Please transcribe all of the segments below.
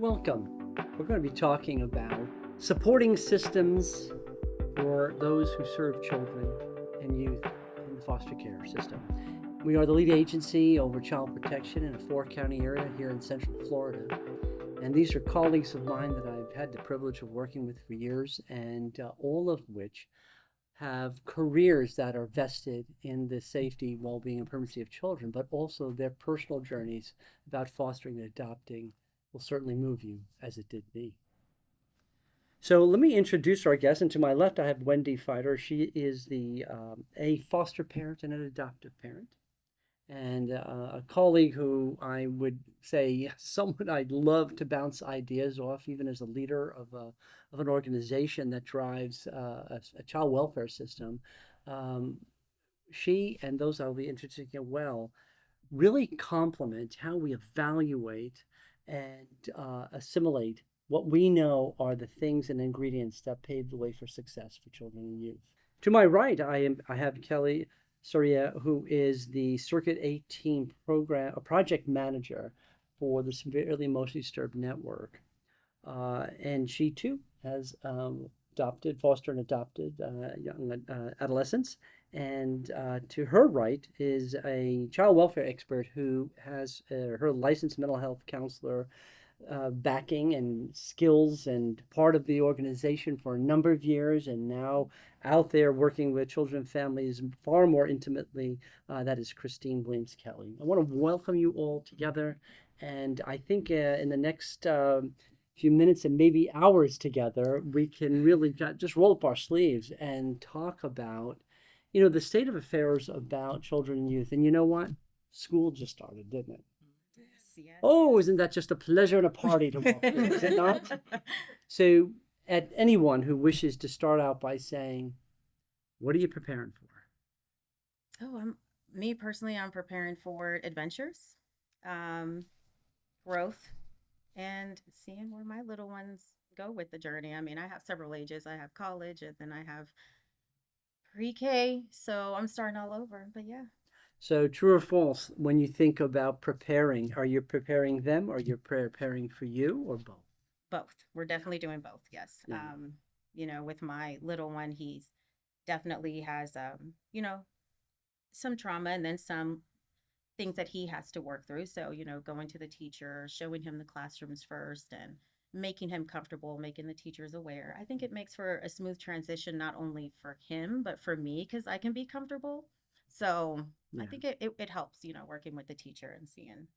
Welcome. We're going to be talking about supporting systems for those who serve children and youth in the foster care system. We are the lead agency over child protection in a four-county area here in Central Florida. And these are colleagues of mine that I've had the privilege of working with for years, and all of which have careers that are vested in the safety, well-being, and permanency of children, but also their personal journeys about fostering and adopting will certainly move you as it did me. So let me introduce our guest. And to my left, I have Wendy Fider. She is a foster parent and an adoptive parent, and a colleague who I would say someone I'd love to bounce ideas off, even as a leader of an organization that drives a child welfare system. Um, she and those I'll be introducing as well really complement how we evaluate and assimilate what we know are the things and ingredients that pave the way for success for children and youth. To my right, I have Kelly Soria, who is the Circuit 18 project manager for the Severely Emotionally Disturbed Network. And she too has foster and adopted young adolescents. And to her right is a child welfare expert who has her licensed mental health counselor backing and skills and part of the organization for a number of years, and now out there working with children and families far more intimately. That is Christine Williams Kelly. I want to welcome you all together, and I think in the next few minutes and maybe hours together, we can really just roll up our sleeves and talk about, the state of affairs about children and youth. And you know what? School just started, didn't it? Yes. Oh, isn't that just a pleasure and a party to walk through, is it not? So, at anyone who wishes to start out by saying, what are you preparing for? Oh, me personally, I'm preparing for adventures, growth, and seeing where my little ones go with the journey. I mean, I have several ages. I have college, and then I have pre-K, so I'm starting all over. But yeah. So, true or false, when you think about preparing, are you preparing them or you're preparing for you or both? Both. We're definitely doing both. Yes. Yeah. With my little one, he's definitely has some trauma and then some things that he has to work through. So, going to the teacher, showing him the classrooms first and making him comfortable, making the teachers aware. I think it makes for a smooth transition, not only for him, but for me, because I can be comfortable. So Yeah. I think it helps, working with the teacher and seeing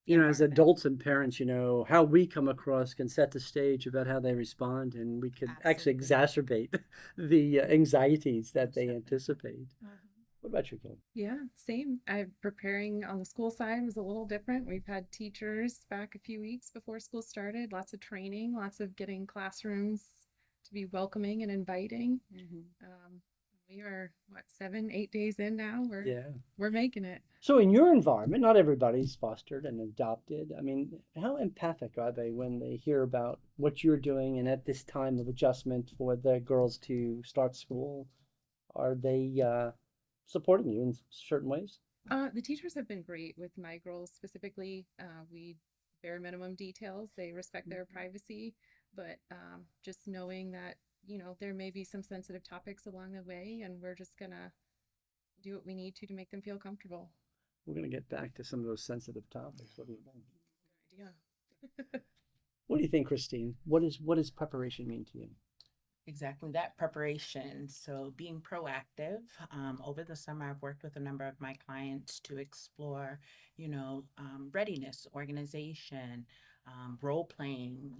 the As environment. adults and parents, how we come across can set the stage about how they respond, and we could actually Absolutely. exacerbate the anxieties that they anticipate. Mhm. What about you, Kelly? Yeah, same. I'm preparing on the school side was a little different. We've had teachers back a few weeks before school started, lots of training, lots of getting classrooms to be welcoming and inviting. We are what, 7, 8 days in now. Yeah. We're making it. So in your environment, not everybody's fostered and adopted. I mean, how empathic are they when they hear about what you're doing and at this time of adjustment for the girls to start school? Are they supporting you in certain ways? The teachers have been great with my girls specifically. We bare minimum details. They respect their privacy, but just knowing that there may be some sensitive topics along the way, and we're just gonna do what we need to make them feel comfortable. We're going to get back to some of those sensitive topics. What do you think? Good idea. What do you think, Christine? What does preparation mean to you? Exactly that preparation. So, being proactive. Over the summer, I've worked with a number of my clients to explore, readiness, organization, role playing,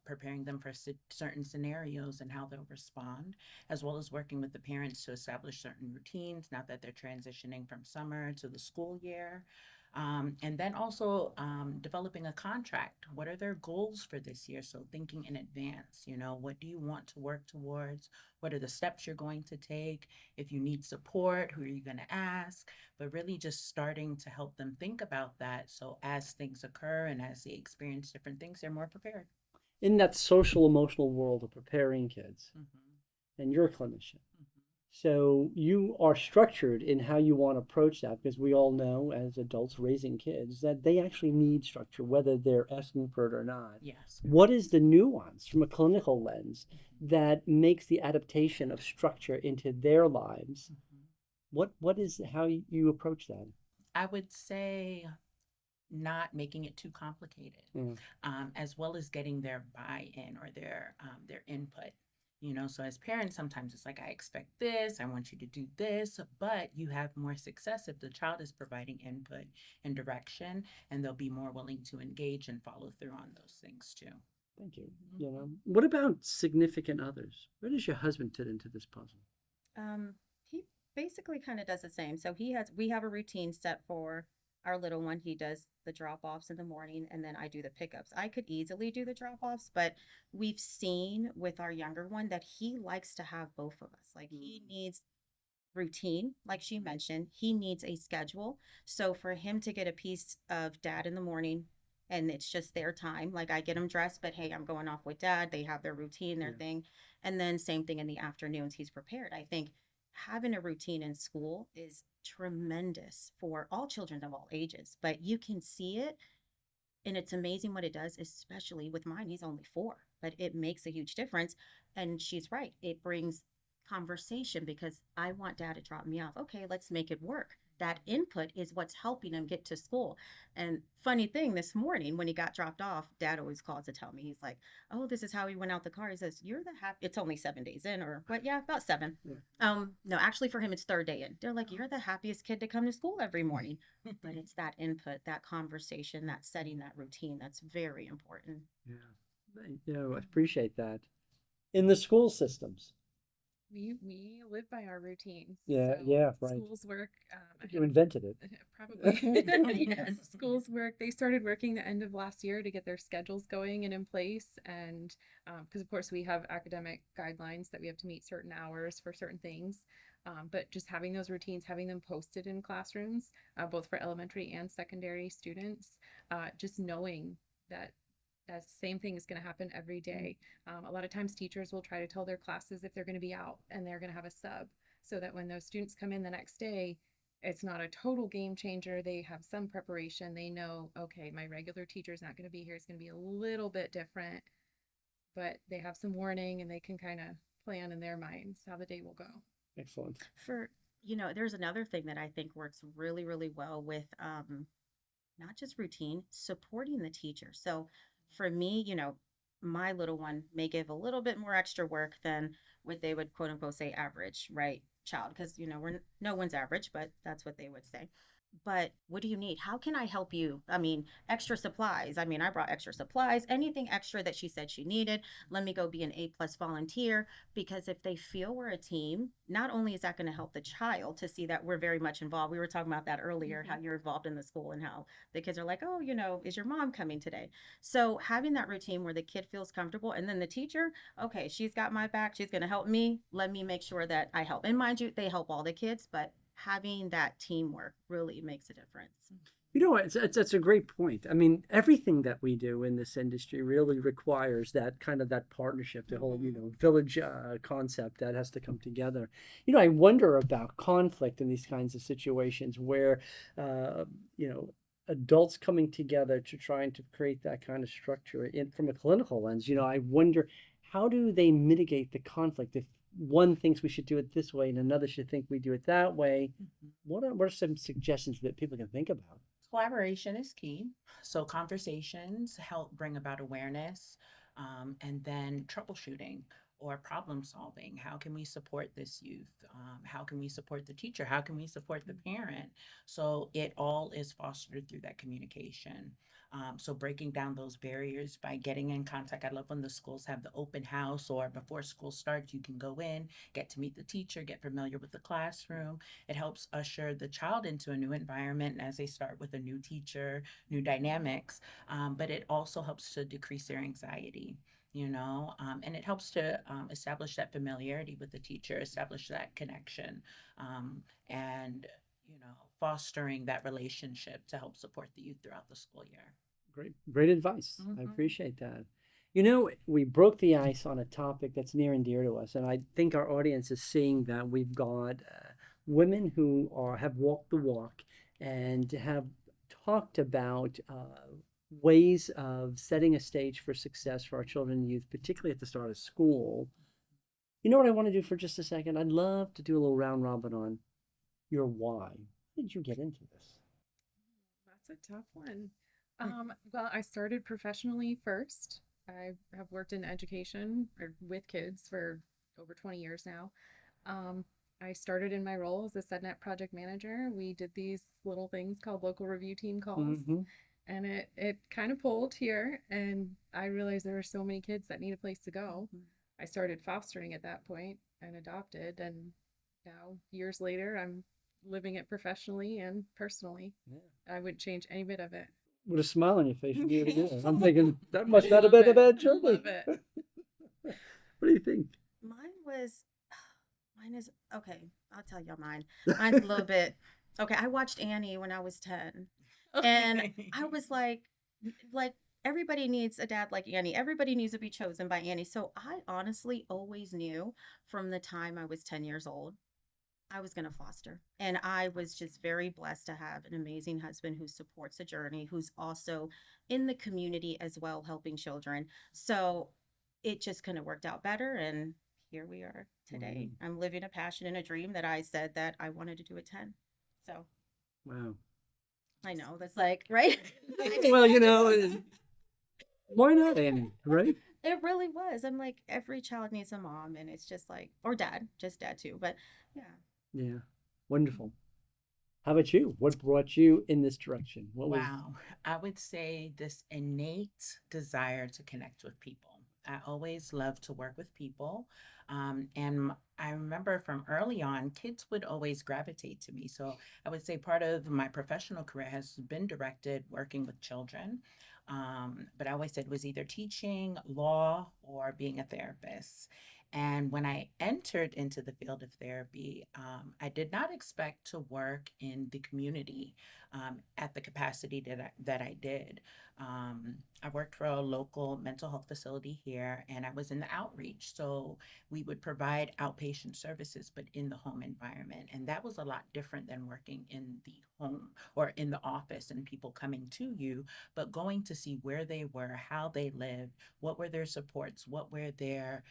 preparing them for certain scenarios and how they'll respond, as well as working with the parents to establish certain routines now that they're transitioning from summer to the school year. And then also developing a contract. What are their goals for this year? So thinking in advance, what do you want to work towards? What are the steps you're going to take? If you need support, who are you going to ask? But really just starting to help them think about that. So as things occur and as they experience different things, they're more prepared. In that social emotional world of preparing kids, Mm-hmm. and you're a clinician, Mm-hmm. So you are structured in how you want to approach that because we all know as adults raising kids that they actually need structure, whether they're asking for it or not. Yes. What is the nuance from a clinical lens Mhm. that makes the adaptation of structure into their lives? Mhm. What is how you approach that? I would say not making it too complicated, Yeah. as well as getting their buy-in or their input. You know, so as parents, sometimes it's like, I expect this, I want you to do this, but you have more success if the child is providing input and direction, and they'll be more willing to engage and follow through on those things too. Thank you. You Mhm. know, what about significant others? Where does your husband fit into this puzzle? Um, he basically kind of does the same. So we have a routine set for our little one. He does the drop offs in the morning and then I do the pickups. I could easily do the drop offs, but we've seen with our younger one that he likes to have both of us. Like he needs routine, like she mentioned, he needs a schedule. So for him to get a piece of dad in the morning and it's just their time, like I get him dressed, but hey, I'm going off with dad. They have their routine, their Yeah. thing. And then same thing in the afternoons, he's prepared. I think having a routine in school is tremendous for all children of all ages, but you can see it and it's amazing what it does, especially with mine. He's only 4, but it makes a huge difference. And she's right. It brings conversation because I want dad to drop me off. Okay, let's make it work. That input is what's helping him get to school. And funny thing, this morning when he got dropped off, dad always calls to tell me, he's like, "Oh, this is how he went out the car." He says, "You're the happy." It's only 7 days in, or what? Yeah, about 7. Yeah. No, actually for him, it's third day in. They're like, "You're the happiest kid to come to school every morning." But it's that input, that conversation, that setting that routine that's very important. Yeah. You know, I appreciate that. In the school systems. We live by our routines. Yeah, So yeah, right. schools work You invented it. probably. Yes. Schools work. They started working the end of last year to get their schedules going and in place, and because of course we have academic guidelines that we have to meet certain hours for certain things. But just having those routines, having them posted in classrooms, both for elementary and secondary students, just knowing that that same thing is going to happen every day. A lot of times teachers will try to tell their classes if they're going to be out and they're going to have a sub so that when those students come in the next day, it's not a total game changer. They have some preparation. They know, okay, my regular teacher is not going to be here. It's going to be a little bit different, but they have some warning and they can kind of plan in their minds how the day will go. Excellent. For, there's another thing that I think works really, really well with not just routine, supporting the teacher. So for me, my little one may give a little bit more extra work than what they would quote unquote say average, right? Child, because we're no one's average, but that's what they would say. But what do you need? How can I help you? I mean, extra supplies. I mean, I brought extra supplies, anything extra that she said she needed. Let me go be an A+ volunteer. Because if they feel we're a team, not only is that going to help the child to see that we're very much involved. We were talking about that earlier, how you're involved in the school and how the kids are like, oh, is your mom coming today? So having that routine where the kid feels comfortable and then the teacher, okay, she's got my back. She's going to help me. Let me make sure that I help. And mind you, they help all the kids, but having that teamwork really makes a difference. You know, it's a great point. I mean, everything that we do in this industry really requires that kind of that partnership, the whole, village concept that has to come together. You know, I wonder about conflict in these kinds of situations where, uh, you know, adults coming together to trying to create that kind of structure in from a clinical lens. You know, I wonder how do they mitigate the conflict if one thinks we should do it this way and another should think we do it that way. Mhm. What are some suggestions that people can think about? Collaboration is key. So, conversations help bring about awareness, and then troubleshooting or problem solving. How can we support this youth? How can we support the teacher? How can we support the parent? So, it all is fostered through that communication. So, breaking down those barriers by getting in contact. I love when the schools have the open house, or before school starts, you can go in, get to meet the teacher, get familiar with the classroom. It helps usher the child into a new environment as they start with a new teacher, new dynamics, but it also helps to decrease their anxiety. And it helps to establish that familiarity with the teacher, establish that connection, and fostering that relationship to help support the youth throughout the school year. Great advice. I Mhm. appreciate that. You know, we broke the ice on a topic that's near and dear to us, and I think our audience is seeing that we've got women who are have walked the walk and have talked about ways of setting a stage for success for our children and youth, particularly at the start of school. You know what I want to do for just a second? I'd love to do a little round robin on your why. How did you get into this? That's a tough one. Well, I started professionally first. I have worked in education or with kids for over 20 years now. Um, I started in my role as a SEDNet project manager. We did these little things called local review team calls, Mm-hmm. and it kind of pulled here. And I realized there were so many kids that need a place to go. I started fostering at that point and adopted, and now years later, I'm living it professionally and personally. Yeah. I wouldn't change any bit of it. With a smile on your face, you do it. I'm thinking that must not have Love been a it. bad journey. Love it. What do you think? Mine was, mine is okay. I'll tell you mine. Mine's a little bit okay. I watched Annie when I was 10, and Okay. I was like everybody needs a dad like Annie. Everybody needs to be chosen by Annie. So I honestly always knew from the time I was 10 years old I was going to foster. And I was just very blessed to have an amazing husband who supports the journey, who's also in the community as well, helping children. So it just kind of worked out better. And here we are today. Mm, I'm living a passion and a dream that I said that I wanted to do at 10. So wow. I know that's like, right? Well, why not, Annie? Right? It really was. I'm like, every child needs a mom, and it's just like, or dad, just dad too. But yeah. Yeah. Wonderful. How about you? What brought you in this direction? What was? Wow. I would say this innate desire to connect with people. I always loved to work with people. I remember from early on, kids would always gravitate to me. So I would say part of my professional career has been directed working with children. But I always said it was either teaching, law, or being a therapist. And when I entered into the field of therapy, I did not expect to work in the community at the capacity that I did. I worked for a local mental health facility here, and I was in the outreach. So we would provide outpatient services, but in the home environment. And that was a lot different than working in the home or in the office and people coming to you, but going to see where they were, how they lived, what were their supports, what were their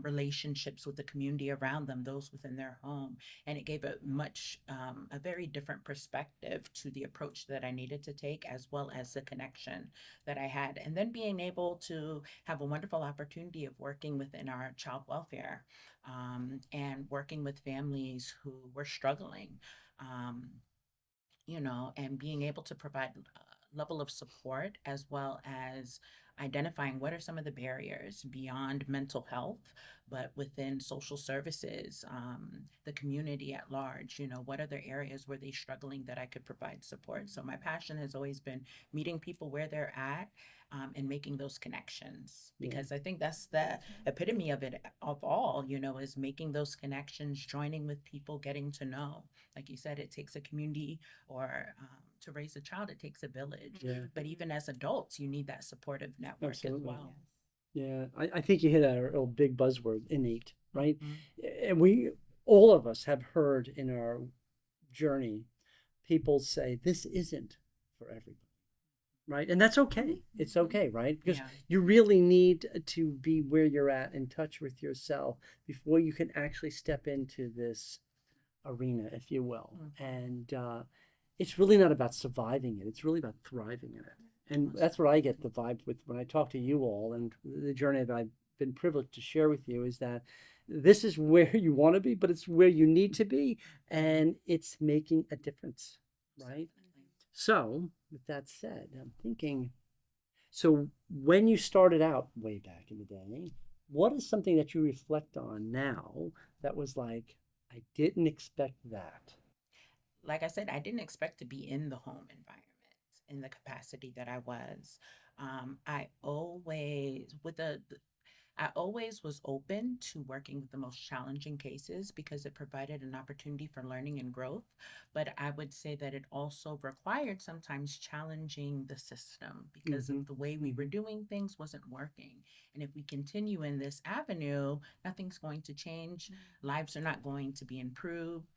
relationships with the community around them, those within their home. And it gave a very different perspective to the approach that I needed to take, as well as the connection that I had. And then being able to have a wonderful opportunity of working within our child welfare and working with families who were struggling. Um, and being able to provide a level of support as well as identifying what are some of the barriers beyond mental health, but within social services, the community at large, what are the areas where they're struggling that I could provide support. So my passion has always been meeting people where they're at. And making those connections, Yeah. because I think that's the epitome of it of all, is making those connections, joining with people, getting to know. Like you said, it takes a community or to raise a child, it takes a village. Yeah. But even as adults, you need that supportive network as Absolutely. well. Yeah. I think you hit a real big buzzword, innate, right? Mhm. And all of us have heard in our journey, people say this isn't for everybody. Right. And that's okay. It's okay, right? Because Yeah. you really need to be where you're at, in touch with yourself, before you can actually step into this arena, if you will. Mhm. And it's really not about surviving it, it's really about thriving in it. And that's what I get the vibe with when I talk to you all, and the journey that I've been privileged to share with you is that this is where you want to be, but it's where you need to be, and it's making a difference, right? Definitely. So, with that said, I'm thinking, so when you started out way back in the day, what is something that you reflect on now that was like, I didn't expect that? Like I said, I didn't expect to be in the home environment in the capacity that I was. I always, with I always was open to working with the most challenging cases because it provided an opportunity for learning and growth. But I would say that it also required sometimes challenging the system because Mm-hmm. of the way we were doing things wasn't working. And if we continue in this avenue, nothing's going to change. Lives are not going to be improved.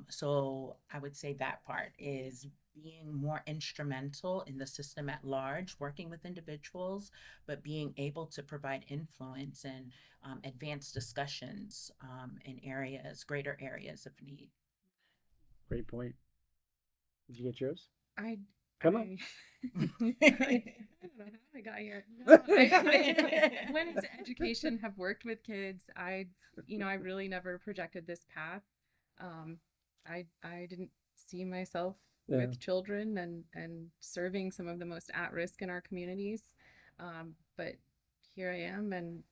So I would say that part is being more instrumental in the system at large, working with individuals, but being able to provide influence and advanced discussions in areas, greater areas of need. Great point. Did you get yours? I Come on. I I don't know how I got here. No, I went into education, have worked with kids. I really never projected this path. Um, I didn't see myself Yeah. with children and serving some of the most at risk in our communities. But here I am, and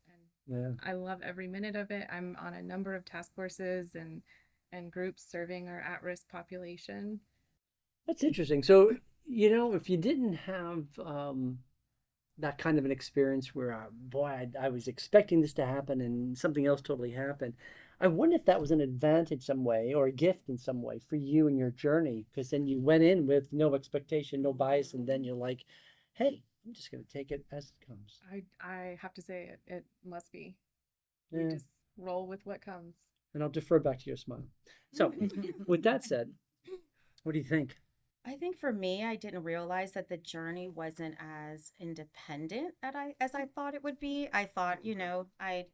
Yeah. I love every minute of it. I'm on a number of task forces and groups serving our at risk population. That's interesting. So, if you didn't have that kind of an experience where, boy, I was expecting this to happen and something else totally happened, I wonder if that was an advantage some way or a gift in some way for you and your journey, because then you went in with no expectation, no bias, and then you're like, hey, I'm just going to take it as it comes. I have to say it must be. We Yeah. just roll with what comes. And I'll defer back to your smile. So, with that said, what do you think? I think for me, I didn't realize that the journey wasn't as independent as I thought it would be. I thought, I'd,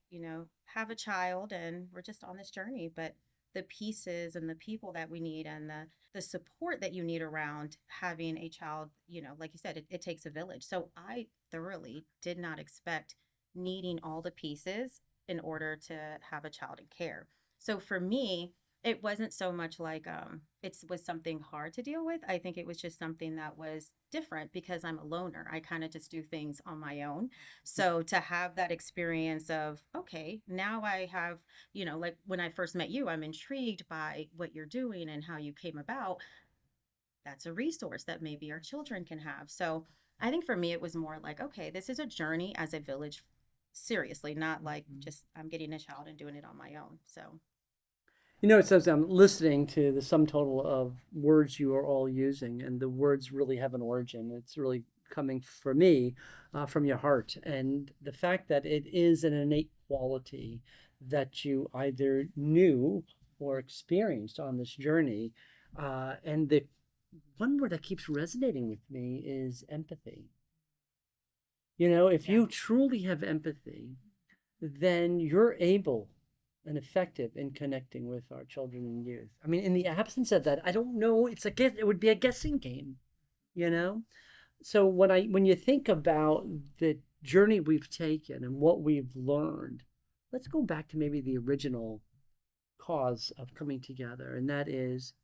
have a child and we're just on this journey, but the pieces and the people that we need and the support that you need around having a child, like you said, it takes a village. So I thoroughly did not expect needing all the pieces in order to have a child in care. So for me, it wasn't so much like it was something hard to deal with. I think it was just something that was different because I'm a loner. I kind of just do things on my own. So to have that experience of, okay, now I have, like when I first met you, I'm intrigued by what you're doing and how you came about. That's a resource that maybe our children can have. So I think for me, it was more like, okay, this is a journey as a village, seriously, not like just I'm getting a child and doing it on my own. So It says I'm listening to the sum total of words you are all using, and the words really have an origin. It's really coming for me from your heart. And the fact that it is an innate quality that you either knew or experienced on this journey. And the one word that keeps resonating with me is empathy. If Yeah. you truly have empathy, then you're able and effective in connecting with our children and youth. I mean, in the absence of that, I don't know. It's a guess. It would be a guessing game, you know. So when you think about the journey we've taken and what we've learned, let's go back to maybe the original cause of coming together, and that is,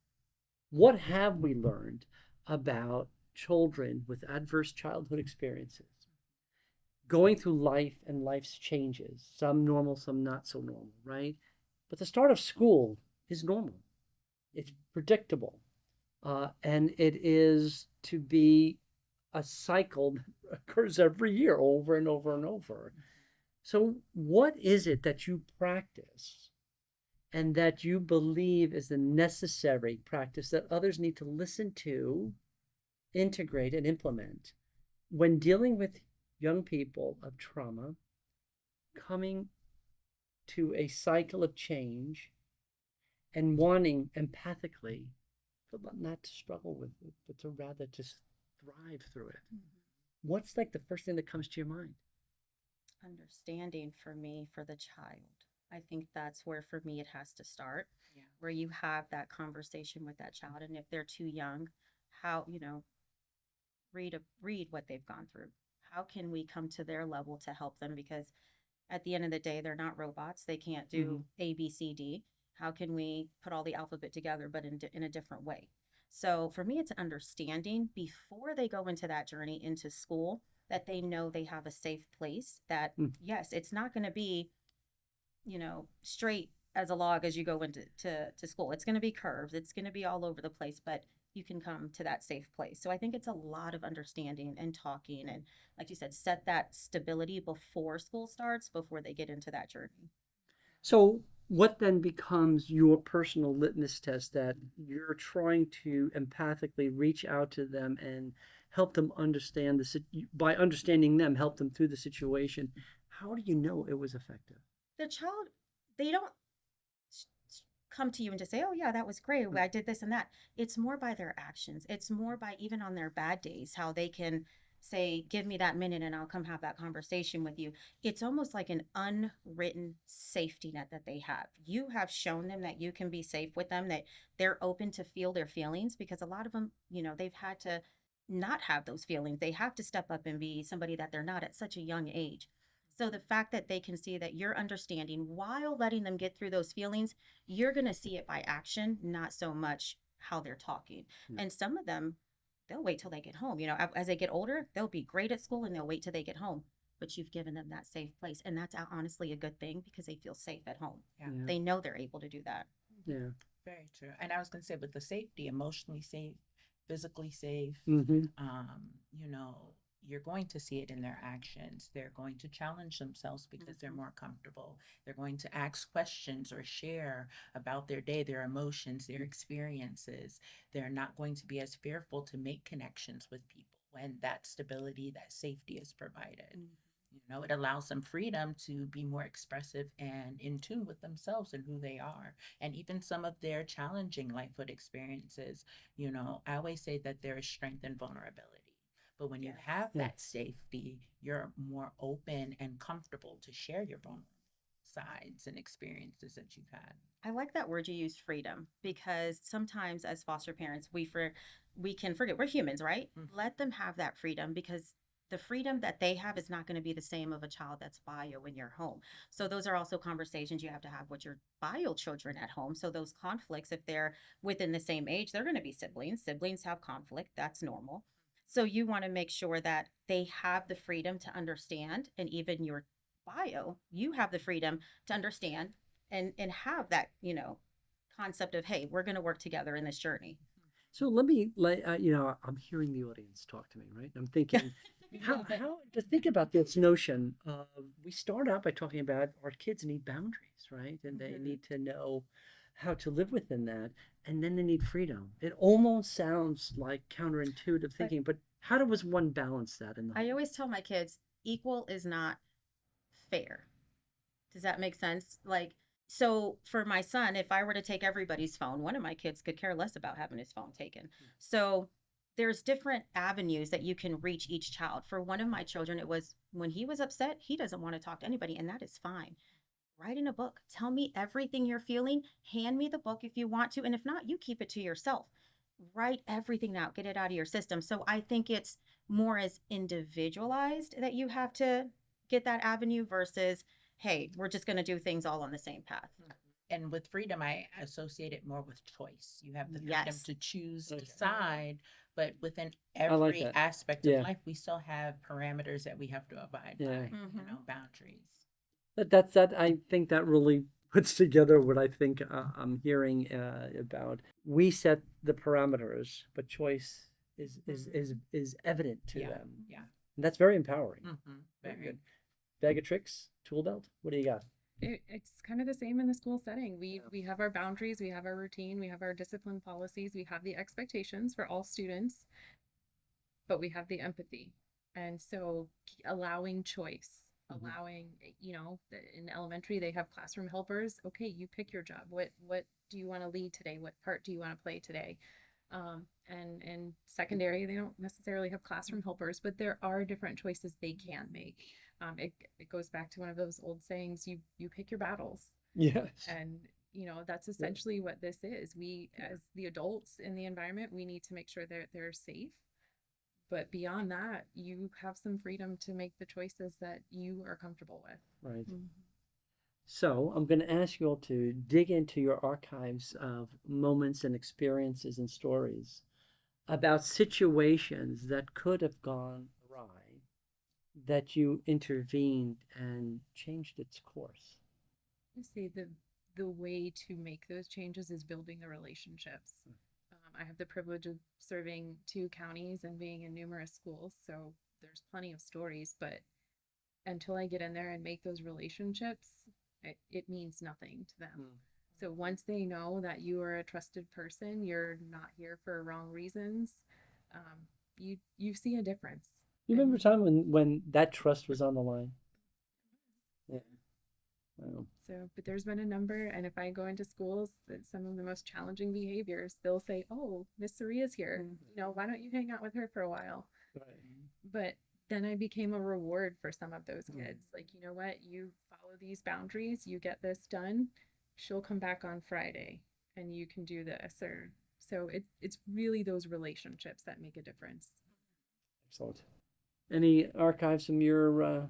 what have we learned about children with adverse childhood experiences? Going through life and life's changes, some normal, some not so normal, right? But the start of school is normal, it's predictable, and it is to be a cycle that occurs every year over and over and over. So, what is it that you practice and that you believe is the necessary practice that others need to listen to, integrate, and implement when dealing with young people of trauma coming to a cycle of change and wanting empathically, but not to struggle with it, but to rather just thrive through it? What's like the first thing that comes to your mind? understanding for me for the child. I think that's where for me it has to start, Yeah. where you have that conversation with that child. And if they're too young, how, read what they've gone through. How can we come to their level to help them? Because at the end of the day, they're not robots. They can't do A, B, C, D. How can we put all the alphabet together, but in a different way? So for me, it's understanding before they go into that journey into school that they know they have a safe place. That Mm. yes, it's not going to be, straight as a log as you go into to school. It's going to be curves. It's going to be all over the place, but you can come to that safe place. So I think it's a lot of understanding and talking, and like you said, set that stability before school starts, before they get into that journey. So, what then becomes your personal litmus test that you're trying to empathically reach out to them and help them understand by understanding them, help them through the situation? How do you know it was effective? The child, they don't come to you and just say, "Oh yeah, that was great. I did this and that." It's more by their actions. It's more by even on their bad days how they can say, "Give me that minute and I'll come have that conversation with you." It's almost like an unwritten safety net that they have. You have shown them that you can be safe with them, that they're open to feel their feelings, because a lot of them, they've had to not have those feelings. They have to step up and be somebody that they're not at such a young age. So the fact that they can see that you're understanding while letting them get through those feelings, you're going to see it by action, not so much how they're talking. Yeah. And some of them, they'll wait till they get home. As they get older, they'll be great at school and they'll wait till they get home. But you've given them that safe place. And that's honestly a good thing, because they feel safe at home. Yeah. Yeah. They know they're able to do that. Yeah. Very true. And I was going to say, with the safety, emotionally safe, physically safe, Mm-hmm. you know, you're going to see it in their actions. They're going to challenge themselves because they're more comfortable. They're going to ask questions or share about their day, their emotions, their experiences. They're not going to be as fearful to make connections with people when that stability, that safety is provided. You know, it allows them freedom to be more expressive and in tune with themselves and who they are. And even some of their challenging lifehood experiences, you know, I always say that there is strength in vulnerability. But when you Yes. have Yeah. that safety, you're more open and comfortable to share your vulnerable sides and experiences that you've had. I like that word you used, freedom, because sometimes as foster parents, we can forget we're humans, right? Mhm. Let them have that freedom, because the freedom that they have is not going to be the same of a child that's bio in your home. So those are also conversations you have to have with your bio children at home. So those conflicts, if they're within the same age, they're going to be siblings. Siblings have conflict. That's normal. So you want to make sure that they have the freedom to understand, and even your bio, you have the freedom to understand and have that concept of, hey, we're going to work together in this journey. So I'm hearing the audience talk to me, right? I'm thinking, how to think about this notion of, we start out by talking about our kids need boundaries, right? And they need to know how to live within that, and then they need freedom. It almost sounds like counterintuitive thinking, but how does one balance that in the I home? always tell my kids, equal is not fair. Does that make sense? Like, so for my son, if I were to take everybody's phone, one of my kids could care less about having his phone taken. So there's different avenues that you can reach each child. For one of my children, it was when he was upset, he doesn't want to talk to anybody, and that is fine. Write in a book. Tell me everything you're feeling. Hand me the book if you want to. And if not, you keep it to yourself. Write everything out, get it out of your system. So I think it's more as individualized that you have to get that avenue versus, hey, we're just going to do things all on the same path. And with freedom, I associate it more with choice. You have the freedom Yes. to choose, Okay. decide, but within I like every that. aspect Yeah. of life, we still have parameters that we have to abide Yeah. by, you Mhm. know, boundaries. That I think that really puts together what I think I'm hearing about. We set the parameters, but choice is evident to Yeah, them, yeah. and that's very empowering. Very Very. good. Bag of tricks, tool belt. What do you got? It's kind of the same in the school setting. We have our boundaries, we have our routine, we have our discipline policies, we have the expectations for all students, but we have the empathy. And so allowing choice, allowing, in elementary they have classroom helpers. Okay, you pick your job. What do you want to lead today? What part do you want to play today? And in secondary, they don't necessarily have classroom helpers, but there are different choices they can make. It goes back to one of those old sayings, you pick your battles. Yes. And that's essentially what this is. We, as the adults in the environment, we need to make sure they're safe. But beyond that, you have some freedom to make the choices that you are comfortable with. Right. Mm-hmm. So I'm going to ask you all to dig into your archives of moments and experiences and stories about situations that could have gone awry, that you intervened and changed its course. I say the way to make those changes is building the relationships. I have the privilege of serving 2 counties and being in numerous schools, so there's plenty of stories, but until I get in there and make those relationships, it means nothing to them. Mm. So once they know that you are a trusted person, you're not here for wrong reasons, you see a difference. You remember a time when that trust was on the line? Yeah. Wow. So, but there's been a number, and if I go into schools, that some of the most challenging behaviors, they'll say, "Oh, Miss Saria's here. Why don't you hang out with her for a while?" Right. But then I became a reward for some of those kids. Like, you know what? You follow these boundaries, you get this done, she'll come back on Friday and you can do this. Or so it's really those relationships that make a difference. Excellent. Any archives from your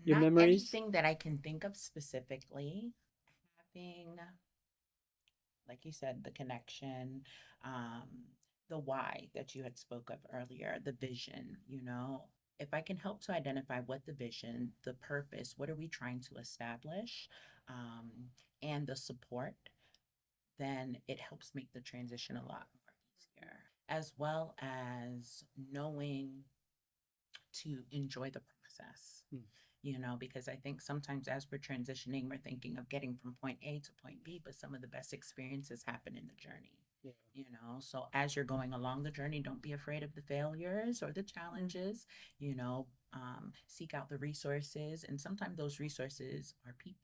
Not memories? anything that I can think of specifically. Having, like you said, the connection, um, the why that you had spoke of earlier, the vision, if I can help to identify what the vision, the purpose, what are we trying to establish, um, and the support, then it helps make the transition a lot more easier, as well as knowing to enjoy the process. Mm. Because I think sometimes as we're transitioning, we're thinking of getting from point A to point B, but some of the best experiences happen in the journey. So as you're going along the journey, don't be afraid of the failures or the challenges, seek out the resources. And sometimes those resources are people,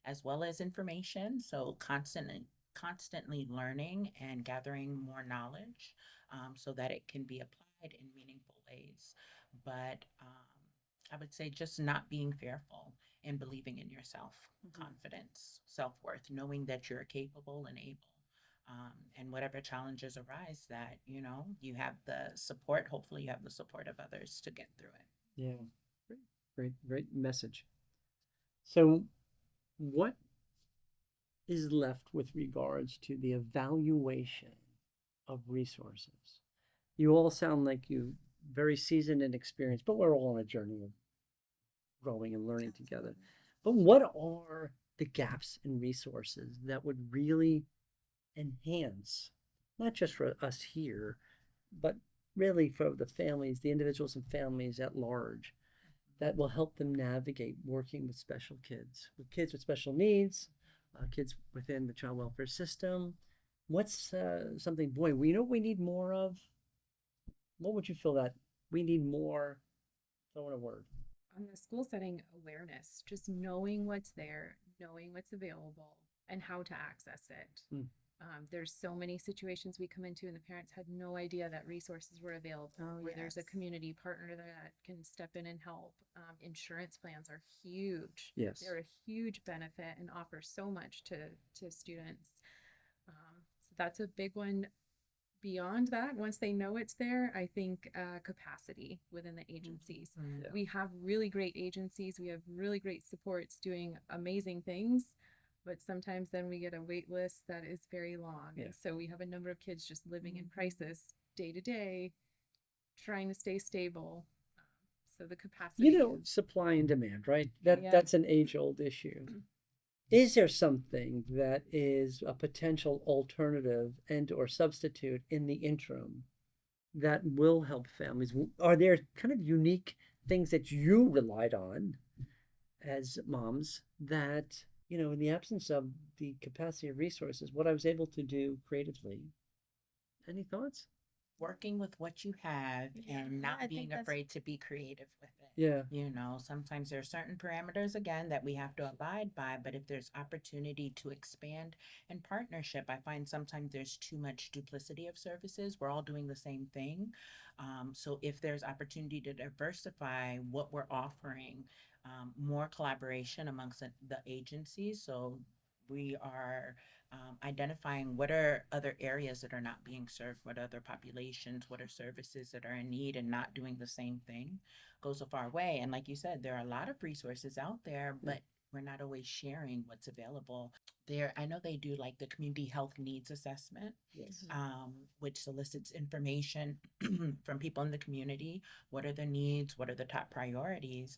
as well as information. So constantly learning and gathering more knowledge, so that it can be applied in meaningful ways. But I would say just not being fearful and believing in yourself, confidence, self-worth, knowing that you're capable and able. And whatever challenges arise, that, you have the support, hopefully you have the support of others to get through it. Yeah. Great message. So, what is left with regards to the evaluation of resources? You all sound like you very seasoned and experienced, but we're all on a journey of growing and learning together. But what are the gaps in resources that would really enhance, not just for us here, but really for the families, the individuals and families at large, that will help them navigate working with special kids, with kids with special needs, kids within the child welfare system? What's something, boy, we know we need more of? What would you feel that we need more? Throw in a word. On the school setting, awareness, just knowing what's there, knowing what's available, and how to access it. Mm. There's so many situations we come into and the parents had no idea that resources were available, where there's a community partner that can step in and help. Insurance plans are huge. Yes. They're a huge benefit and offer so much to students. So that's a big one. Beyond that, once they know it's there, I think capacity within the agencies. Yeah. We have really great agencies. We have really great supports doing amazing things, but sometimes then we get a wait list that is very long. Yeah. And so we have a number of kids just living in crisis day to day, trying to stay stable. So the capacity supply and demand, right? Yeah. That's an age-old issue. Is there something that is a potential alternative and or substitute in the interim that will help families? Are there kind of unique things that you relied on as moms that, in the absence of the capacity of resources, what I was able to do creatively? Any thoughts? Working with what you have and I not think being that's- afraid to be creative with it. Yeah. Sometimes there are certain parameters, again, that we have to abide by, but if there's opportunity to expand and partnership, I find sometimes there's too much duplicity of services. We're all doing the same thing. So if there's opportunity to diversify what we're offering, more collaboration amongst the agencies. So we are identifying what are other areas that are not being served, what other populations, what are services that are in need, and not doing the same thing goes a far way. And like you said, there are a lot of resources out there, but we're not always sharing what's available. I know they do like the community health needs assessment, Yes. which solicits information from people in the community. What are the needs? What are the top priorities?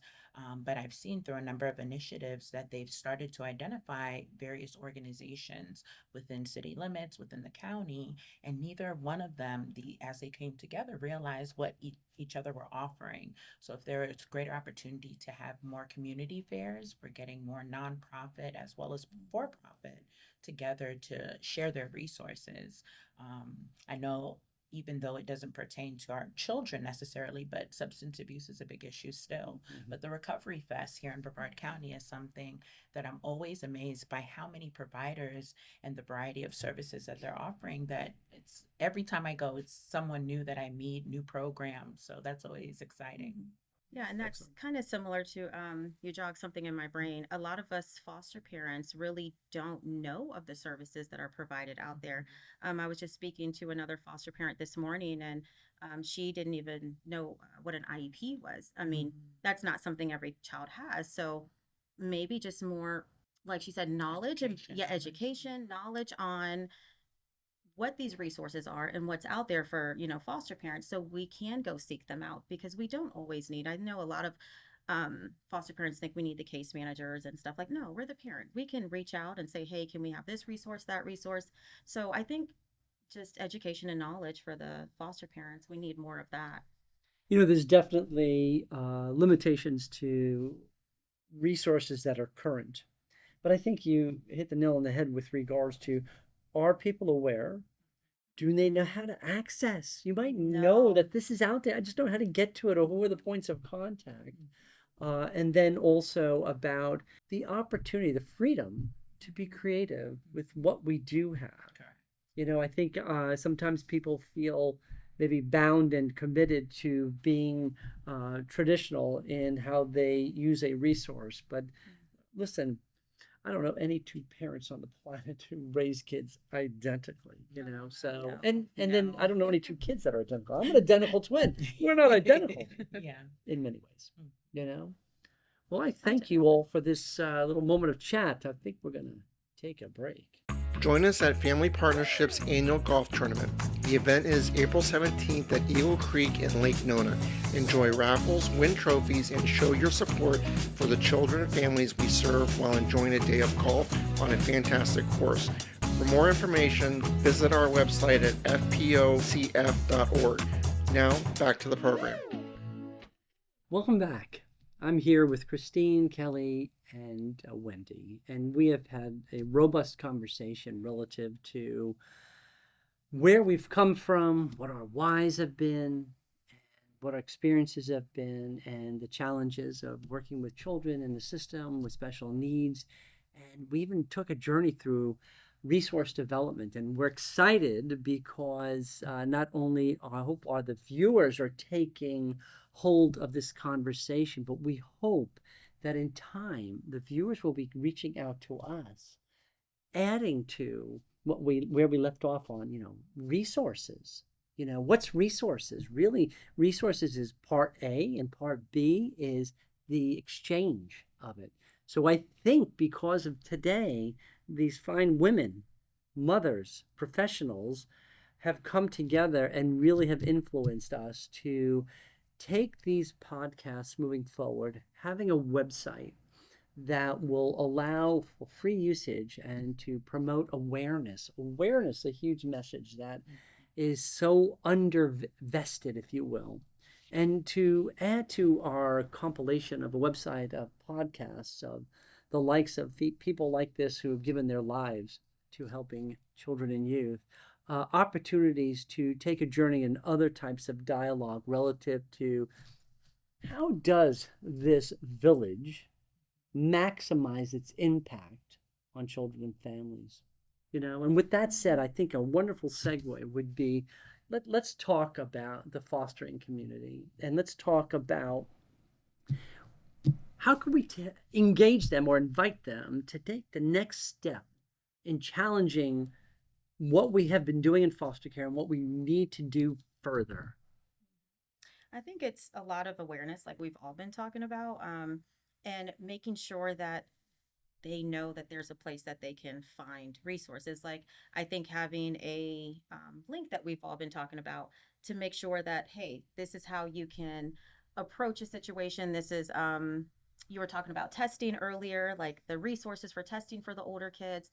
But I've seen through a number of initiatives that they've started to identify various organizations within city limits, within the county, and neither one of them, as they came together, realized what each other were offering. So if there is greater opportunity to have more community fairs, we're getting more nonprofit as well as for-profit together to share their resources. I know even though it doesn't pertain to our children necessarily, but substance abuse is a big issue still. Mhm. But the Recovery Fest here in Brevard County is something that I'm always amazed by how many providers and the variety of services that they're offering, that it's every time I go, it's someone new that I meet, new programs. So that's always exciting. Yeah, and that's Excellent. kind of similar to you jog something in my brain. A lot of us foster parents really don't know of the services that are provided out there. I was just speaking to another foster parent this morning, and she didn't even know what an IEP was. I mean, that's not something every child has. So maybe just more, like she said, knowledge and Education. yeah, education, knowledge on what these resources are and what's out there for foster parents, so we can go seek them out, because we don't always need. I know a lot of foster parents think we need the case managers and stuff. Like, no, we're the parent. We can reach out and say, hey, can we have this resource, that resource? So I think just education and knowledge for the foster parents, we need more of that. There's definitely limitations to resources that are current. But I think you hit the nail on the head with regards to, are people aware? Do they know how to access? You might know No. that this is out there. I just don't know how to get to it, or who are the points of contact. And then also about the opportunity, the freedom to be creative with what we do have. I think sometimes people feel maybe bound and committed to being traditional in how they use a resource. But listen, I don't know any two parents on the planet who raise kids identically. So, No. and then I don't know any two kids that are identical. I'm an identical twin. We're not identical Yeah. in many ways. Well, I I thank you all for this little moment of chat. I think we're going to take a break. Join us at Family Partnership's annual golf tournament. The event is April 17th at Eagle Creek in Lake Nona. Enjoy raffles, win trophies, and show your support for the children and families we serve while enjoying a day of golf on a fantastic course. For more information, visit our website at fpocf.org. Now, back to the program. Welcome back. I'm here with Christine, Kelly, and Wendy, and we have had a robust conversation relative to where we've come from, what our whys have been, and what our experiences have been, and the challenges of working with children in the system with special needs. And we even took a journey through resource development, and we're excited because not only I hope are the viewers are taking hold of this conversation, but we hope that in time the viewers will be reaching out to us, adding to where we left off on resources. What's resources? Really, resources is part A, and part B is the exchange of it. So I think because of today, these fine women, mothers, professionals have come together and really have influenced us to take these podcasts moving forward, having a website that will allow for free usage and to promote awareness. Awareness, a huge message that is so undervested, if you will. And to add to our compilation of a website of podcasts of the likes of people like this who have given their lives to helping children and youth, opportunities to take a journey in other types of dialogue relative to how does this village maximize its impact on children and families. And with that said, I think a wonderful segue would be, let's talk about the fostering community, and let's talk about how can we engage them or invite them to take the next step in challenging what we have been doing in foster care and what we need to do further. I think it's a lot of awareness, like we've all been talking about, and making sure that they know that there's a place that they can find resources. Like, I think having a link that we've all been talking about to make sure that, hey, this is how you can approach a situation. This is, you were talking about testing earlier, like the resources for testing for the older kids,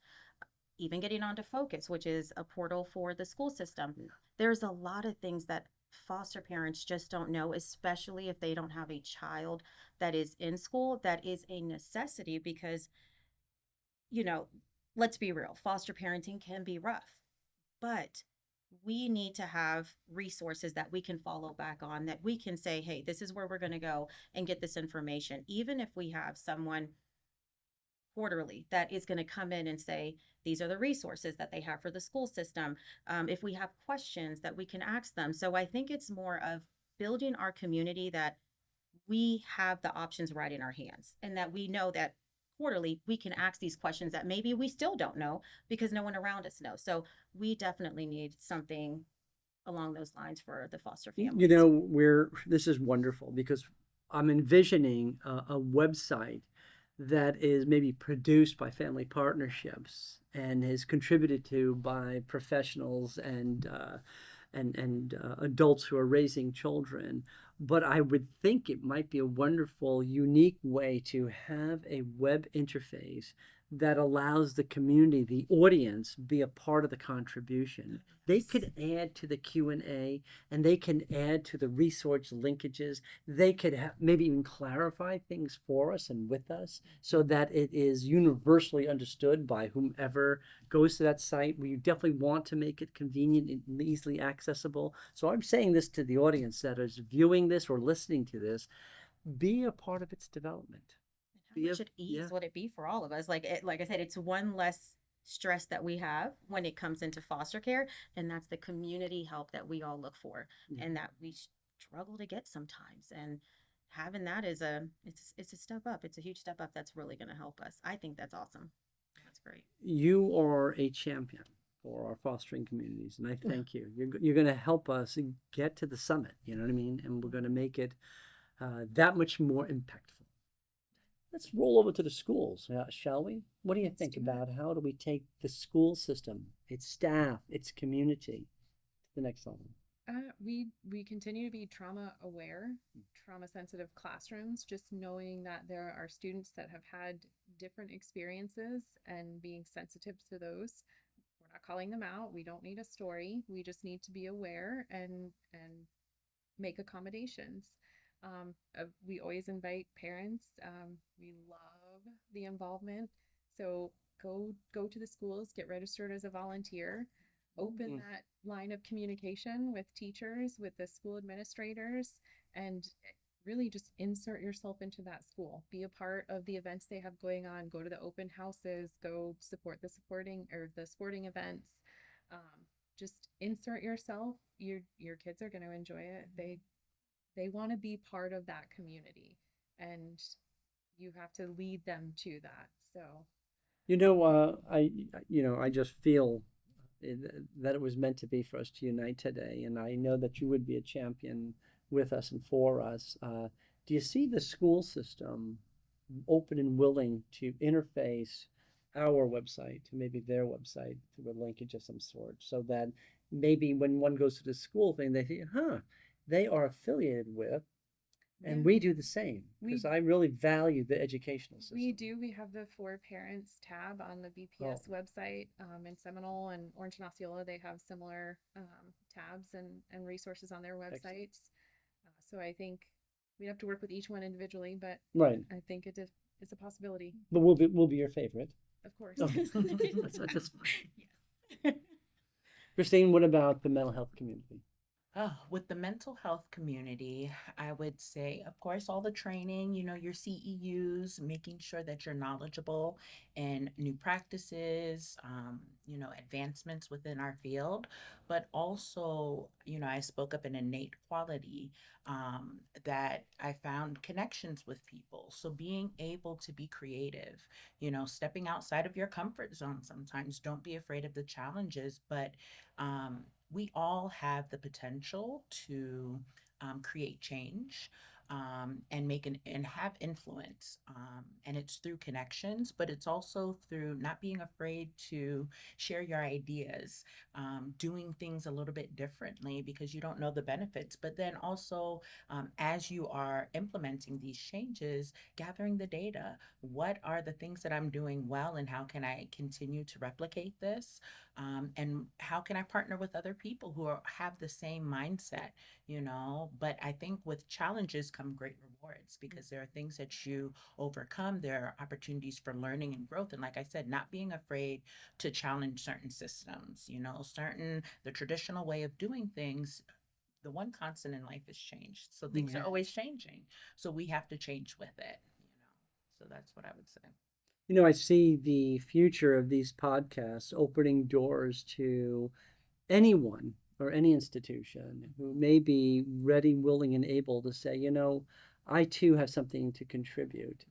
even getting onto Focus, which is a portal for the school system. There's a lot of things that foster parents just don't know, especially if they don't have a child that is in school. That is a necessity because, you know, let's be real, foster parenting can be rough, but we need to have resources that we can follow back on, that we can say, hey, this is where we're going to go and get this information. Even if we have someone quarterly that is going to come in and say, these are the resources that they have for the school system. If we have questions that we can ask them. So I think it's more of building our community that we have the options right in our hands and that we know that quarterly we can ask these questions that maybe we still don't know because no one around us knows. So we definitely need something along those lines for the foster You families. know, this is wonderful because I'm envisioning a website that is maybe produced by family partnerships and is contributed to by professionals and adults who are raising children. But I would think it might be a wonderful, unique way to have a web interface that allows the community, the audience, be a part of the contribution. They could add to the Q&A and they can add to the resource linkages. They could maybe even clarify things for us and with us so that it is universally understood by whomever goes to that site. We definitely want to make it convenient and easily accessible. So I'm saying this to the audience that is viewing this or listening to this, be a part of its development. How much at ease Yeah. would it be for all of us? Like I said, it's one less stress that we have when it comes into foster care, and that's the community help that we all look for, and that we struggle to get sometimes. And having that is it's a step up. It's a huge step up that's really going to help us. I think that's awesome. That's great. You are a champion for our fostering communities, and I thank you. You're going to help us get to the summit, you know what I mean? And we're going to make it that much more impactful. Let's roll over to the schools, shall we? What do you Let's think do about how do we take the school system, its staff, its community to the next level? We continue to be trauma aware, trauma sensitive classrooms, just knowing that there are students that have had different experiences and being sensitive to those. We're not calling them out. We don't need a story. We just need to be aware and make accommodations. We always invite parents. We love the involvement. So go to the schools, get registered as a volunteer, open that line of communication with teachers, with the school administrators, and really just insert yourself into that school. Be a part of the events they have going on. Go to the open houses. Go support the supporting or the sporting events. Just insert yourself. Your kids are going to enjoy it. They want to be part of that community, and you have to lead them to that. So I just feel that it was meant to be for us to unite today, and I know that you would be a champion with us and for us. Do you see the school system open and willing to interface our website to maybe their website through a linkage of some sort, so that maybe when one goes to the school thing, they think, huh, they are affiliated with, and we do the same, because I really value the educational system. We do. We have the For Parents tab on the BPS website. In Seminole and Orange and Osceola, they have similar tabs and resources on their websites. So I think we have to work with each one individually, but Right. I think it's a possibility. But we'll be your favorite. Of course. Okay. That's Yes. Christine, what about the mental health community? Oh, with the mental health community, I would say, of course, all the training, your CEUs, making sure that you're knowledgeable in new practices, advancements within our field, but also, I spoke up an innate quality that I found connections with people. So being able to be creative, stepping outside of your comfort zone sometimes, don't be afraid of the challenges, but we all have the potential to create change. and and have influence. And it's through connections, but it's also through not being afraid to share your ideas, doing things a little bit differently because you don't know the benefits. But then also, as you are implementing these changes, gathering the data. What are the things that I'm doing well, and how can I continue to replicate this? And how can I partner with other people who have the same mindset, you know? But I think with challenges come great rewards because there are things that you overcome, there are opportunities for learning and growth. And like I said, not being afraid to challenge certain systems, you know, the traditional way of doing things. The one constant in life is change. So things are Yeah. always changing. So we have to change with it, you know. So that's what I would say. You know, I see the future of these podcasts opening doors to anyone or any institution who may be ready, willing, and able to say, you know, I too have something to contribute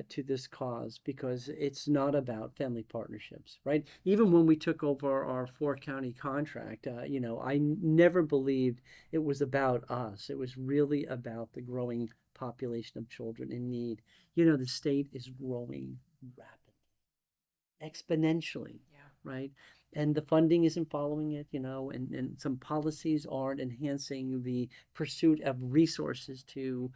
to this cause because it's not about family partnerships, right? Even when we took over our four-county contract, you know, I never believed it was about us. It was really about the growing population of children in need. You know, the state is growing rapidly, exponentially, Yeah. right? And the funding isn't following it, you know, and some policies aren't enhancing the pursuit of resources to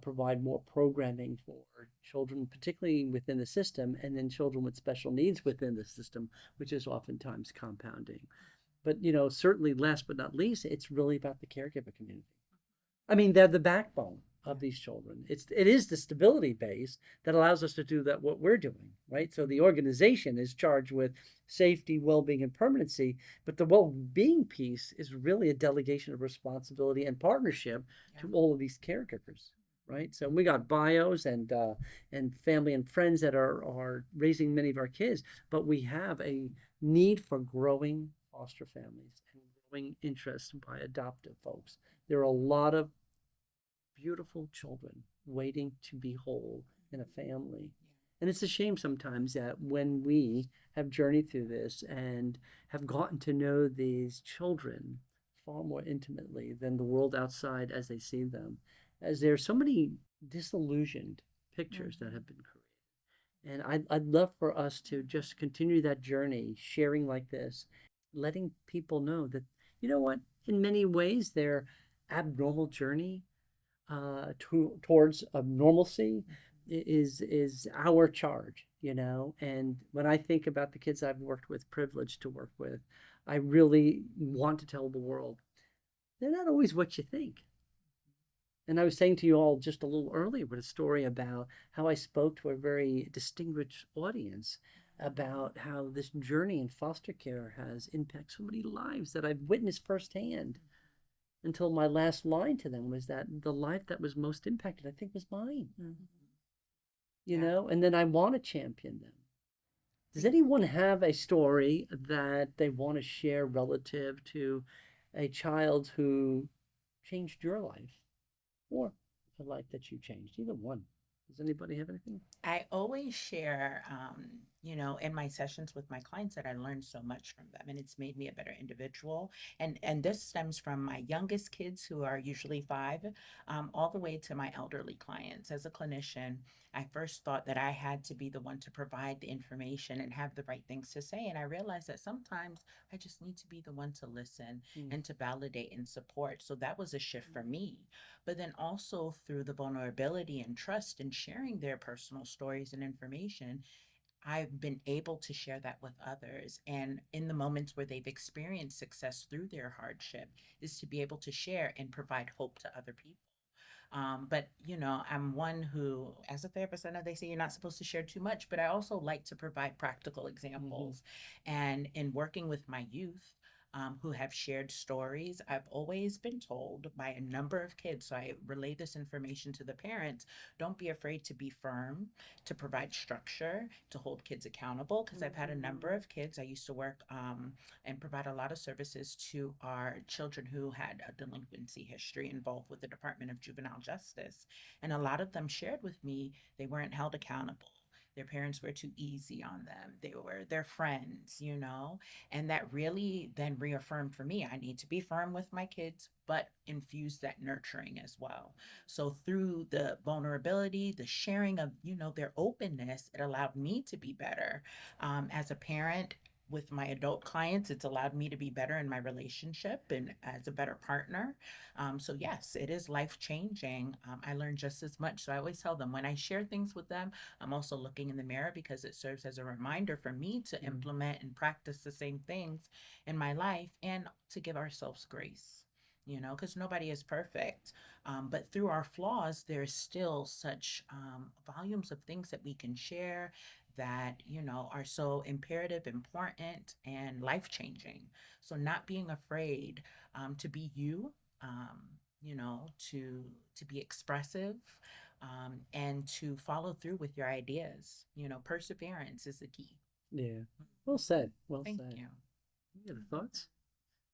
provide more programming for children, particularly within the system, and then children with special needs within the system, which is oftentimes compounding. But, you know, certainly last but not least, it's really about the caregiver community. I mean, they're the backbone Yeah. of these children. It is the stability base that allows us to do that what we're doing, right? So the organization is charged with safety, well-being, and permanency, but the well-being piece is really a delegation of responsibility and partnership Yeah. to all of these caregivers, right? So we got bios and family and friends that are raising many of our kids, but we have a need for growing foster families and growing interest by adoptive folks. There are a lot of beautiful children waiting to be whole in a family. And it's a shame sometimes that when we have journeyed through this and have gotten to know these children far more intimately than the world outside as they see them, as there are so many disillusioned pictures that have been created. And I'd love for us to just continue that journey, sharing like this, letting people know that, you know what, in many ways, their abnormal journey towards normalcy is our charge, you know. And when I think about the kids I've worked with, privileged to work with, I really want to tell the world they're not always what you think. And I was saying to you all just a little earlier with a story about how I spoke to a very distinguished audience about how this journey in foster care has impacted so many lives that I've witnessed firsthand until my last line to them was that the life that was most impacted, I think, was mine. Mm-hmm. You Yeah. know, and then I want to champion them. Does anyone have a story that they want to share relative to a child who changed your life or a life that you changed? Either one. Does anybody have anything? I always share, you know, in my sessions with my clients that I learned so much from them, and it's made me a better individual. And this stems from my youngest kids, who are usually 5, all the way to my elderly clients. As a clinician, I first thought that I had to be the one to provide the information and have the right things to say, and I realized that sometimes I just need to be the one to listen and to validate and support. So that was a shift for me. But then also through the vulnerability and trust and sharing their personal stories and information, I've been able to share that with others. And in the moments where they've experienced success through their hardship, is to be able to share and provide hope to other people. But you know, I'm one who, as a therapist, I know they say you're not supposed to share too much, but I also like to provide practical examples. And in working with my youth, who have shared stories, I've always been told by a number of kids. So I relay this information to the parents. Don't be afraid to be firm, to provide structure, to hold kids accountable. Because I've had a number of kids. I used to work and provide a lot of services to our children who had a delinquency history involved with the Department of Juvenile Justice. And a lot of them shared with me they weren't held accountable. Their parents were too easy on them. They were their friends, you know? And that really then reaffirmed for me I need to be firm with my kids, but infuse that nurturing as well. So through the vulnerability, the sharing of, you know, their openness, it allowed me to be better. As a parent, with my adult clients, it's allowed me to be better in my relationship and as a better partner. So yes, it is life changing. I learned just as much. So I always tell them when I share things with them, I'm also looking in the mirror because it serves as a reminder for me to implement and practice the same things in my life and to give ourselves grace, you know, because nobody is perfect. But through our flaws, there's still such volumes of things that we can share that, you know, are so imperative, important, and life changing. So not being afraid to be you, um, you know, to be expressive, and to follow through with your ideas. You know, perseverance is the key. Yeah. Well said. Well Thank said. you. You have thoughts?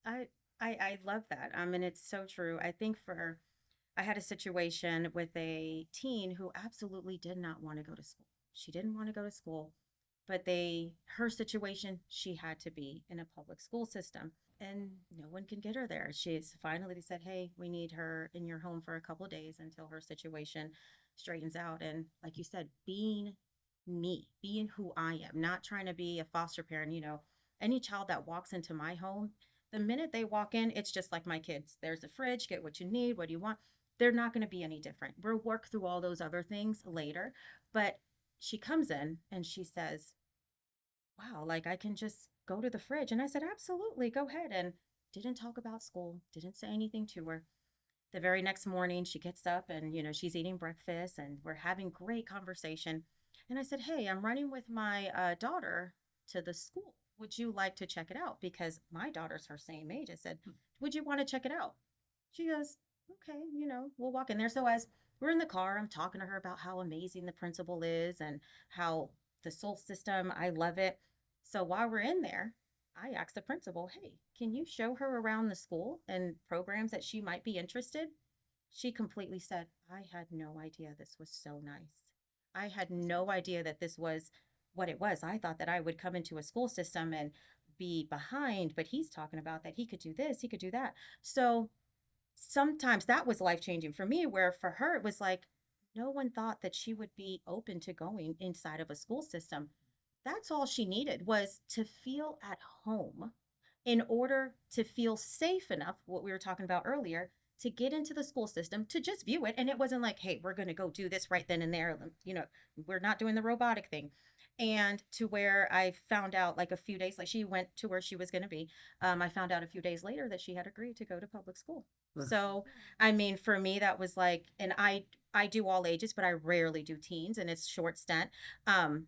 I I love that. And it's so true. I had a situation with a teen who absolutely did not want to go to school. She didn't want to go to school, but her situation, she had to be in a public school system, and no one can get her there. She's finally, they said, hey, we need her in your home for a couple of days until her situation straightens out. And like you said, being me, being who I am, not trying to be a foster parent. Any child that walks into my home, the minute they walk in, it's just like my kids. There's a fridge, get what you need, what do you want? They're not going to be any different. We'll work through all those other things later. But she comes in and she says, wow, like I can just go to the fridge. And I said, absolutely, go ahead. And didn't talk about school, didn't say anything to her. The very next morning, she gets up and, she's eating breakfast and we're having great conversation. And I said, hey, I'm running with my daughter to the school. Would you like to check it out? Because my daughter's her same age. I said, would you want to check it out? She goes, okay, we'll walk in there. So as we're in the car, I'm talking to her about how amazing the principal is and how the soul system, I love it. So while we're in there, I asked the principal, hey, can you show her around the school and programs that she might be interested? She completely said, I had no idea this was so nice. I had no idea that this was what it was. I thought that I would come into a school system and be behind, but he's talking about that he could do this, he could do that. So sometimes that was life changing for me, where for her, it was like, no one thought that she would be open to going inside of a school system. That's all she needed, was to feel at home in order to feel safe enough, what we were talking about earlier, to get into the school system, to just view it. And it wasn't like, hey, we're going to go do this right then and there. We're not doing the robotic thing. And to where I found out like a few days, like she went to where she was going to be. I found out a few days later that she had agreed to go to public school. So, I mean, for me, that was like, and I do all ages, but I rarely do teens, and it's short stint. Um,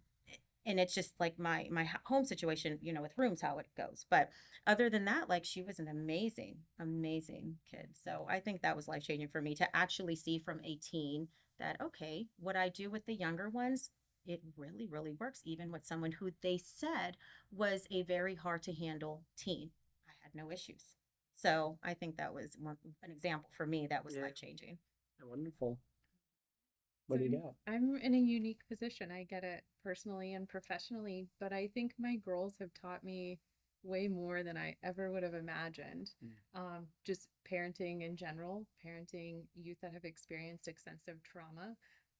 and it's just like my home situation, with rooms, how it goes. But other than that, like she was an amazing kid. So I think that was life changing for me to actually see from 18 that, okay, what I do with the younger ones, it really, really works, even with someone who they said was a very hard to handle teen. I had no issues. So I think that was an example for me that was Yeah. life changing. Wonderful. What do you got? I'm in a unique position. I get it personally and professionally, but I think my girls have taught me way more than I ever would have imagined. Just parenting in general, parenting youth that have experienced extensive trauma.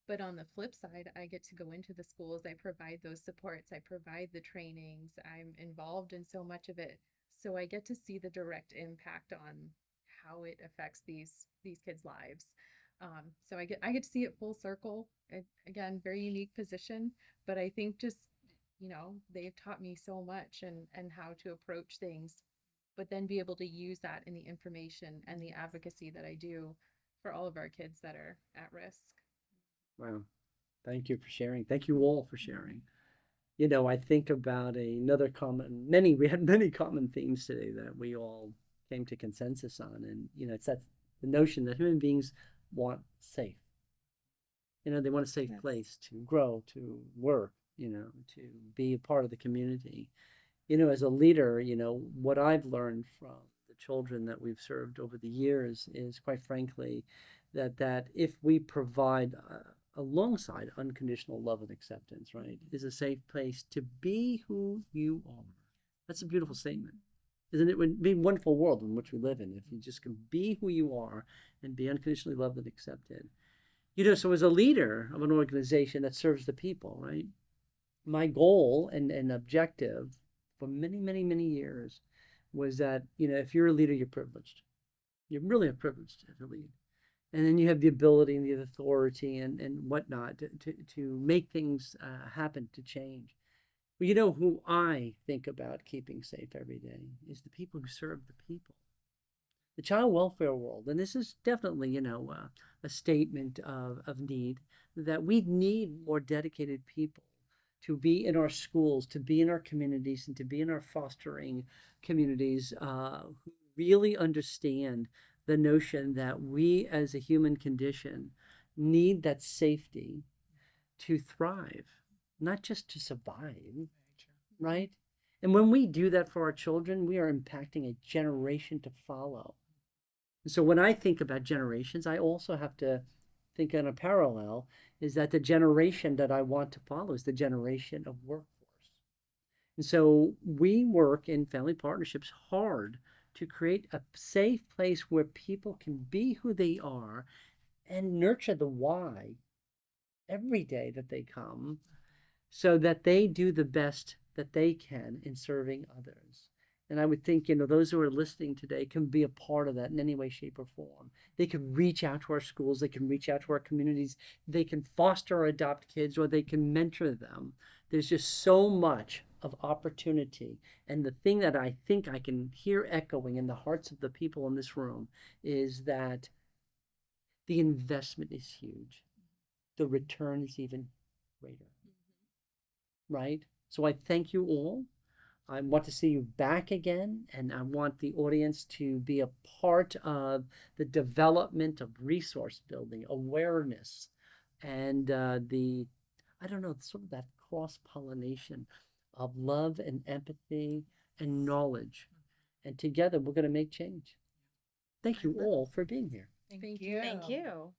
But on the flip side, I get to go into the schools. I provide those supports. I provide the trainings. I'm involved in so much of it. So I get to see the direct impact on how it affects these kids' lives. So I get to see it full circle. Again, very unique position, but I think just they've taught me so much and how to approach things, but then be able to use that in the information and the advocacy that I do for all of our kids that are at risk. Wow. Thank you for sharing. Thank you all for sharing. I think about another we had many common themes today that we all came to consensus on. And, it's the notion that human beings want safe. They want a safe Yes. place to grow, to work, to be a part of the community. As a leader, what I've learned from the children that we've served over the years is, quite frankly, that if we provide alongside unconditional love and acceptance, right, is a safe place to be who you are. That's a beautiful statement. Isn't it? It would be a wonderful world in which we live in if you just can be who you are and be unconditionally loved and accepted. So as a leader of an organization that serves the people, right, my goal and objective for many, many, many years was that, if you're a leader, you're privileged. You're really privileged to lead. And then you have the ability and the authority and whatnot to make things happen, to change. Well, who I think about keeping safe every day is the people who serve the people. The child welfare world, and this is definitely, a statement of need, that we need more dedicated people to be in our schools, to be in our communities, and to be in our fostering communities who really understand the notion that we as a human condition need that safety to thrive, not just to survive, right? And when we do that for our children, we are impacting a generation to follow. And so when I think about generations, I also have to think in a parallel is that the generation that I want to follow is the generation of workforce. And so we work in family partnerships hard to create a safe place where people can be who they are and nurture the why every day that they come so that they do the best that they can in serving others. And I would think, those who are listening today can be a part of that in any way, shape, or form. They can reach out to our schools, they can reach out to our communities, they can foster or adopt kids, or they can mentor them. There's just so much of opportunity. And the thing that I think I can hear echoing in the hearts of the people in this room is that the investment is huge. The return is even greater. Right? So I thank you all. I want to see you back again, and I want the audience to be a part of the development of resource building, awareness, and I don't know, sort of that cross pollination of love and empathy and knowledge. And together we're going to make change. Thank you all for being here. Thank Thank you. Thank you.